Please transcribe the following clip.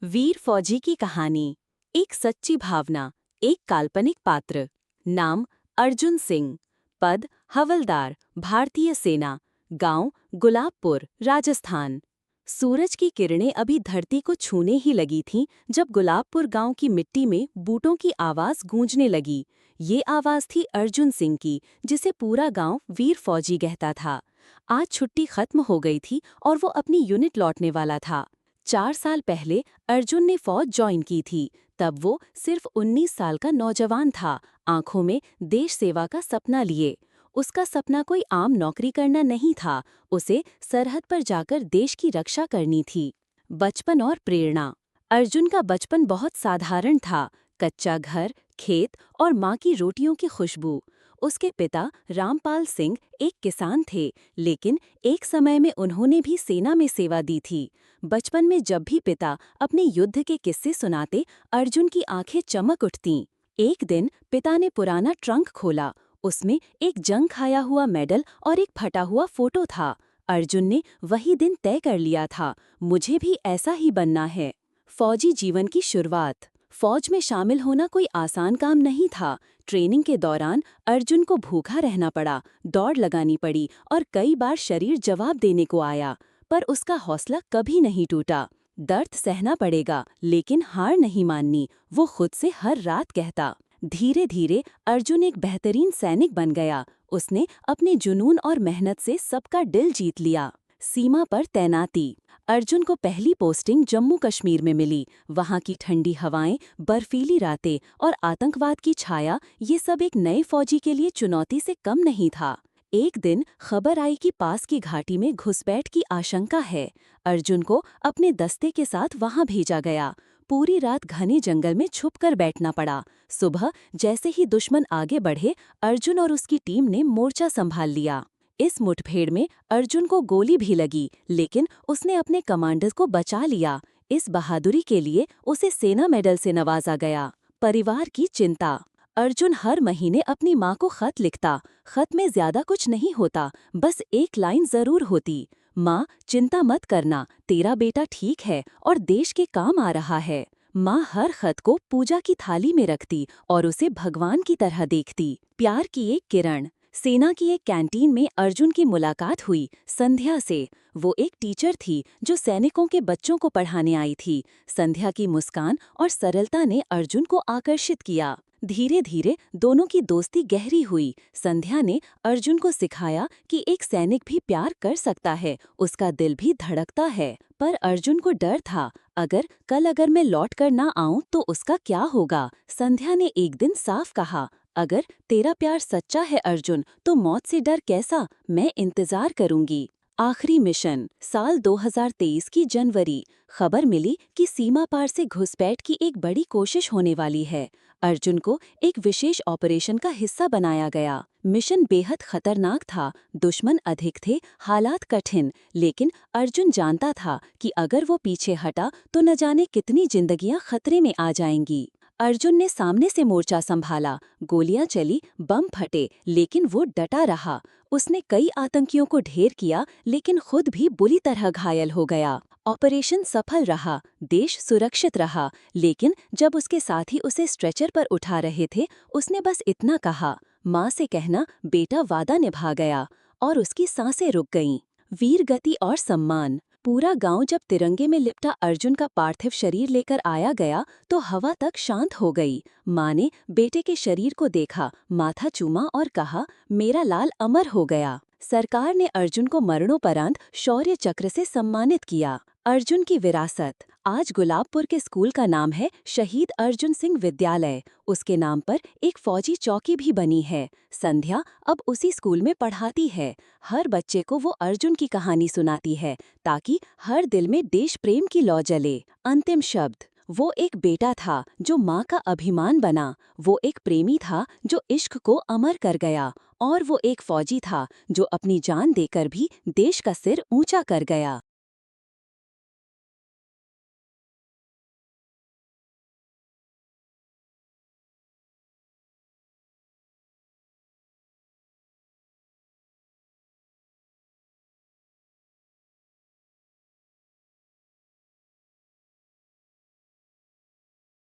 वीर फौजी की कहानी। एक सच्ची भावना। एक काल्पनिक पात्र। नाम अर्जुन सिंह। पद हवलदार, भारतीय सेना। गांव गुलाबपुर, राजस्थान। सूरज की किरणें अभी धरती को छूने ही लगी थीं जब गुलाबपुर गांव की मिट्टी में बूटों की आवाज गूंजने लगी। ये आवाज थी अर्जुन सिंह की, जिसे पूरा गांव वीर फौजी कहता था। आज छुट्टी खत्म हो गई थी और वो अपनी यूनिट लौटने वाला था। 4 साल पहले अर्जुन ने फौज ज्वाइन की थी। तब वो सिर्फ 19 साल का नौजवान था, आंखों में देश सेवा का सपना लिए। उसका सपना कोई आम नौकरी करना नहीं था, उसे सरहद पर जाकर देश की रक्षा करनी थी। बचपन और प्रेरणा। अर्जुन का बचपन बहुत साधारण था। कच्चा घर, खेत और माँ की रोटियों की खुशबू। उसके पिता रामपाल सिंह एक किसान थे, लेकिन एक समय में उन्होंने भी सेना में सेवा दी थी। बचपन में जब भी पिता अपने युद्ध के किस्से सुनाते, अर्जुन की आंखें चमक उठतीं। एक दिन पिता ने पुराना ट्रंक खोला। उसमें एक जंग खाया हुआ मेडल और एक फटा हुआ फोटो था। अर्जुन ने वही दिन तय कर लिया था, मुझे भी ऐसा ही बनना है। फौजी जीवन की शुरुआत। फौज में शामिल होना कोई आसान काम नहीं था। ट्रेनिंग के दौरान अर्जुन को भूखा रहना पड़ा, दौड़ लगानी पड़ी और कई बार शरीर जवाब देने को आया। पर उसका हौसला कभी नहीं टूटा। दर्द सहना पड़ेगा, लेकिन हार नहीं माननी, वो खुद से हर रात कहता। धीरे धीरे अर्जुन एक बेहतरीन सैनिक बन गया। उसने अपने जुनून और मेहनत से सबका दिल जीत लिया। सीमा पर तैनाती। अर्जुन को पहली पोस्टिंग जम्मू कश्मीर में मिली। वहाँ की ठंडी हवाएं, बर्फीली रातें और आतंकवाद की छाया, ये सब एक नए फौजी के लिए चुनौती से कम नहीं था। एक दिन खबर आई कि पास की घाटी में घुसपैठ की आशंका है। अर्जुन को अपने दस्ते के साथ वहां भेजा गया। पूरी रात घने जंगल में छुपकर बैठना पड़ा। सुबह जैसे ही दुश्मन आगे बढ़े, अर्जुन और उसकी टीम ने मोर्चा संभाल लिया। इस मुठभेड़ में अर्जुन को गोली भी लगी, लेकिन उसने अपने कमांडर को बचा लिया। इस बहादुरी के लिए उसे सेना मेडल से नवाजा गया। परिवार की चिंता। अर्जुन हर महीने अपनी माँ को खत लिखता। खत में ज्यादा कुछ नहीं होता, बस एक लाइन जरूर होती। माँ, चिंता मत करना, तेरा बेटा ठीक है और देश के काम आ रहा है। माँ हर खत को पूजा की थाली में रखती और उसे भगवान की तरह देखती। प्यार की एक किरण। सेना की एक कैंटीन में अर्जुन की मुलाकात हुई संध्या से। वो एक टीचर थी जो सैनिकों के बच्चों को पढ़ाने आई थी। संध्या की मुस्कान और सरलता ने अर्जुन को आकर्षित किया। धीरे धीरे दोनों की दोस्ती गहरी हुई। संध्या ने अर्जुन को सिखाया कि एक सैनिक भी प्यार कर सकता है, उसका दिल भी धड़कता है। पर अर्जुन को डर था, अगर मैं लौट कर ना आऊं तो उसका क्या होगा। संध्या ने एक दिन साफ कहा, अगर तेरा प्यार सच्चा है अर्जुन, तो मौत से डर कैसा, मैं इंतजार करूंगी। आखिरी मिशन। साल 2023 की जनवरी। खबर मिली कि सीमा पार से घुसपैठ की एक बड़ी कोशिश होने वाली है। अर्जुन को एक विशेष ऑपरेशन का हिस्सा बनाया गया। मिशन बेहद खतरनाक था, दुश्मन अधिक थे, हालात कठिन, लेकिन अर्जुन जानता था कि अगर वो पीछे हटा तो न जाने कितनी जिंदगियां खतरे में आ जाएंगी। अर्जुन ने सामने से मोर्चा संभाला। गोलियां चली, बम फटे, लेकिन वो डटा रहा। उसने कई आतंकियों को ढेर किया, लेकिन खुद भी बुरी तरह घायल हो गया। ऑपरेशन सफल रहा, देश सुरक्षित रहा, लेकिन जब उसके साथी उसे स्ट्रेचर पर उठा रहे थे, उसने बस इतना कहा, माँ से कहना बेटा वादा निभा गया। और उसकी सांसें रुक गईं। वीर गति और सम्मान। पूरा गांव जब तिरंगे में लिपटा अर्जुन का पार्थिव शरीर लेकर आया गया तो हवा तक शांत हो गई। माँ ने बेटे के शरीर को देखा, माथा चूमा और कहा, मेरा लाल अमर हो गया। सरकार ने अर्जुन को मरणोपरांत शौर्य चक्र से सम्मानित किया। अर्जुन की विरासत। आज गुलाबपुर के स्कूल का नाम है शहीद अर्जुन सिंह विद्यालय। उसके नाम पर एक फौजी चौकी भी बनी है। संध्या अब उसी स्कूल में पढ़ाती है। हर बच्चे को वो अर्जुन की कहानी सुनाती है, ताकि हर दिल में देश प्रेम की लौ जले। अंतिम शब्द। वो एक बेटा था जो माँ का अभिमान बना। वो एक प्रेमी था जो इश्क को अमर कर गया। और वो एक फौजी था जो अपनी जान देकर भी देश का सिर ऊंचा कर गया।